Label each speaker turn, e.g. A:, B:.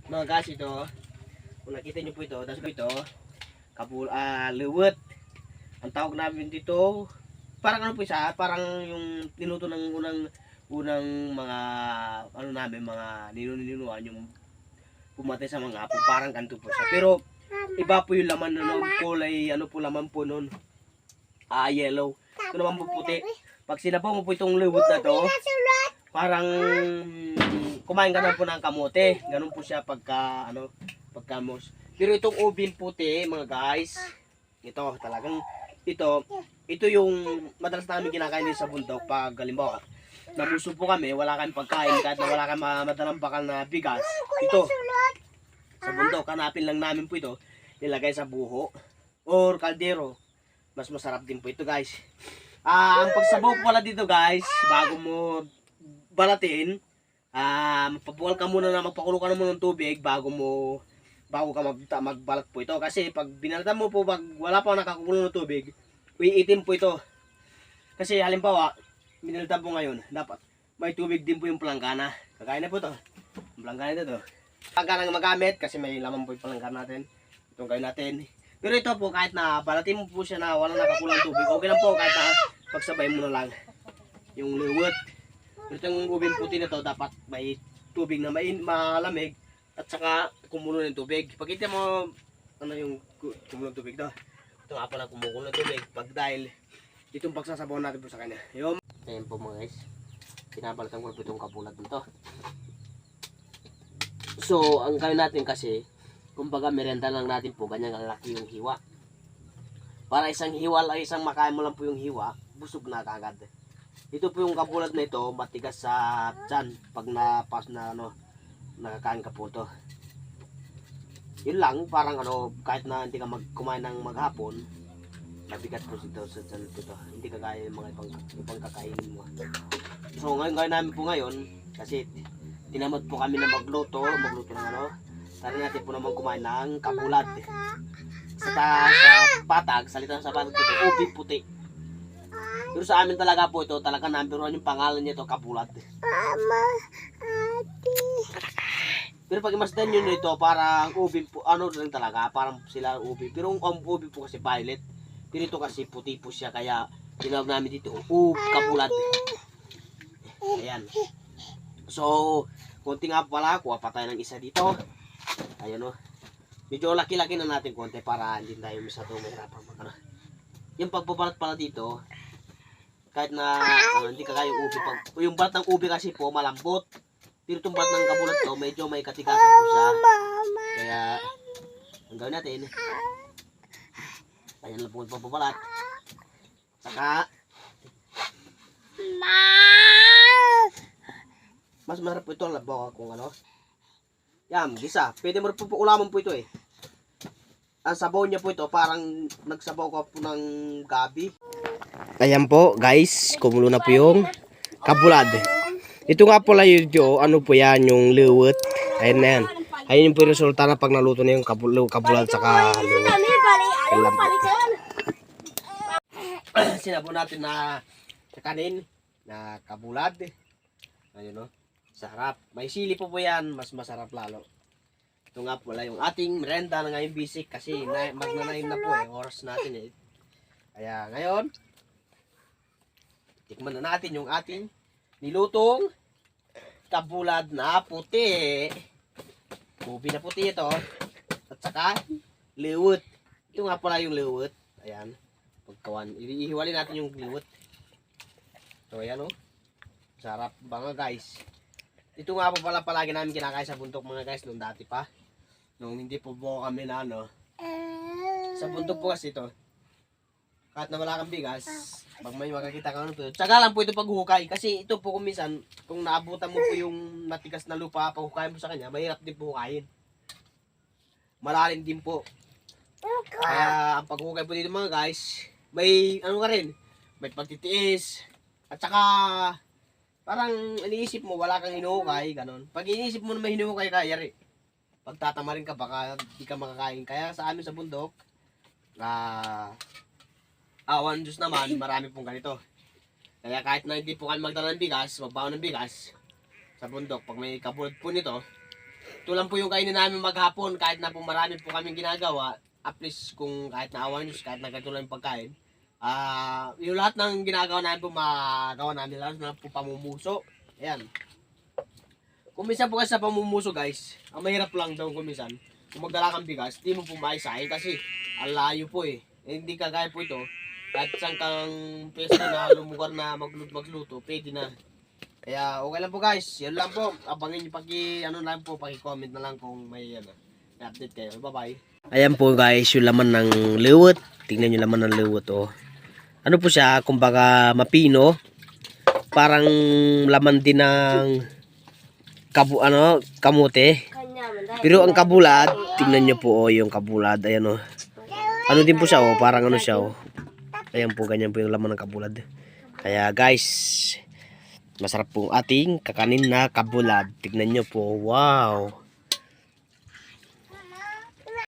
A: Mga guys, ito, kung nakita nyo po ito, tapos ito, liwet. Ang tawag namin dito, parang ano po siya, parang yung niluto ng unang mga, ano namin, mga ninunuan, yung pumatay sa mga apo, parang ganito po siya. Pero, iba po yung laman nun, kulay, ano po laman po nun, yellow. Ito naman po puti. Pag sinabaw mo po itong liwet na to, parang kumain ka na po ng kamote. Ganun po siya pagka mos. Pero itong ubin puti, mga guys, ito talagang ito yung madalas namin kinakain sa bundok pag halimbawa nabusog po kami, wala kami pagkain kahit na wala kami madalang bakal na bigas. Ito sa bundok, hanapin lang namin po ito, nilagay sa buho or kaldero. Mas masarap din po ito, guys. Ang pagsabaw po pala dito, guys, bago mo balatin, magpabuwal ka muna na magpakulo ka na muna ng tubig bago ka magbalat po ito. Kasi pag binalatan mo po, pag wala pa nakakulo ng tubig, iitim po ito. Kasi halimbawa, binalatan po ngayon, dapat may tubig din po yung palanggana. Kakain na po ito. Ang palanggana ito. Palanggana magamit kasi may laman po yung palanggana natin. Itong kain natin. Pero ito po, kahit na balatin mo po siya na walang nakakulang tubig, okay lang po kahit na pagsabay mo na lang yung liwet. Pero itong ubin puti na to, dapat may tubig na malamig at saka kumulo ng tubig. Pagkita mo, ano yung kumulo ng tubig to? Ito nga pala kumukulo ng tubig. Pag dahil, itong pagsasabaw natin po sa kanya. Yung, ayan po mga guys. Pinabalatan ko po itong kapulat nito. So, ang gawin natin kasi, kumbaga merenda lang natin po, ganyan laki yung hiwa. Para isang hiwa, isang makain mo lang po yung hiwa, busog na kagad. Ito po yung kapulat na ito, matigas sa tiyan pag nakakain ka po ito. Yun lang, parang kahit na hindi ka kumain ng maghapon, mabigat po ito sa tiyan ito. Hindi kagaya yung mga ibang kakainin mo. So ngayon namin po ngayon, kasi tinamad po kami na magluto ng tara natin po naman kumain ng kapulat. Sa patag, salita sa patag ito, ubi puti. Pero sa amin talaga po ito, talaga number 1 yung pangalan niya ito, kapulat. Pero pag imasdan nyo nito, parang ubi po, rin talaga, parang sila ubi. Pero ang ubi po kasi violet. Pero ito kasi puti po siya, kaya tinawag namin dito, kapulat. Ayan. So, konti nga pala, kuha pa tayo ng isa dito. Ayan o. Medyo laki-laki na natin konti para hindi tayo masyado mahirapan. Yung pagbabalat pala dito, kahit na hindi kagaya yung ubi. Yung balat ng ubi kasi po malambot. Pero itong balat ng kapulat to, medyo may katigasan po siya. Kaya, ang gawin natin, ayan lang po yung pagbabalat. Saka, mas masarap po ito ang labaw kung yan, gisa. Pwede mo rin po ulaman po ito eh. Ang sabaw niya po ito, parang nagsabaw ka po ng gabi. Ayan po guys, kumulo na po yung kabulad. Ito nga po lang yung po yan, yung liwet. Ayan na yan. Ayan yung po yung resulta na pag naluto na yung kabulad saka liwet. Sinabo natin na kanin na kabulad. Ayun o. Sarap. May sili po yan, mas masarap lalo. Ito nga po yung ating merenda na ngayon basic kasi magna-9 na po oras natin eh. Kaya ngayon, tikman na natin yung ating nilutong kabulad na puti. Ubi na puti ito. At saka, liwet. Ito nga pala yung liwet. Ayan. Pagkawan. Ihiwalin natin yung liwet. So ayan o. Sarap ba nga guys. Ito nga po pala palagi namin kinakain sa bundok mga guys noong dati pa. Nung hindi po kami na sa bundok po kasi ito. Kahit na wala kang bigas, pag may makakita ka ito. Tsaga lang po ito paghuhukay. Kasi ito po kuminsan, kung naabutan mo po yung matigas na lupa, paghukayin mo sa kanya, mahirap din po hukayin. Malalim din po. Kaya ang paghuhukay po dito mga guys, may ka rin, may pagtitiis. At saka, parang iniisip mo, wala kang hinuhukay, ganon. Pag iniisip mo na may hinuhukay ka, yari. Pagtatamarin ka, baka di ka makakain. Kaya sa amin sa bundok, awan Diyos naman, marami pong ganito. Kaya kahit na hindi po kami magdala ng bigas, magbaon ng bigas, sa bundok, pag may kabulad po nito, ito lang po yung kainin namin maghapon. Kahit na po marami po kaming ginagawa, at least kung kahit na awan nyo, kahit na ganito lang yung pagkain, yung lahat ng ginagawa namin po, magawa namin lang na po pamumuso. Ayan. Kung minsan po kasi sa pamumuso guys, ang mahirap lang daw kung minsan, kung magdala kang bigas, di mo po maisahin kasi ang layo po eh. Hindi kagaya po ito, kahit saan kang pwesto na lumugar na magluto, pwede na. Kaya okay lang po guys, yan lang po. Abangin nyo paki-comment na lang kung may update kayo. Bye-bye. Ayan po guys, yung laman ng liwet. Tingnan nyo laman ng liwet oh. Ano po siya, kumbaga mapino. Parang laman din ng kamote. Pero ang kabulad, tingnan nyo po oh, yung kabulad. Ayan oh. Ano din po siya oh, parang ano siya oh. Ayan po, ganyan po yung laman ng kabulad. Kaya guys, masarap pong ating kakanin na kabulad. Tignan nyo po. Wow.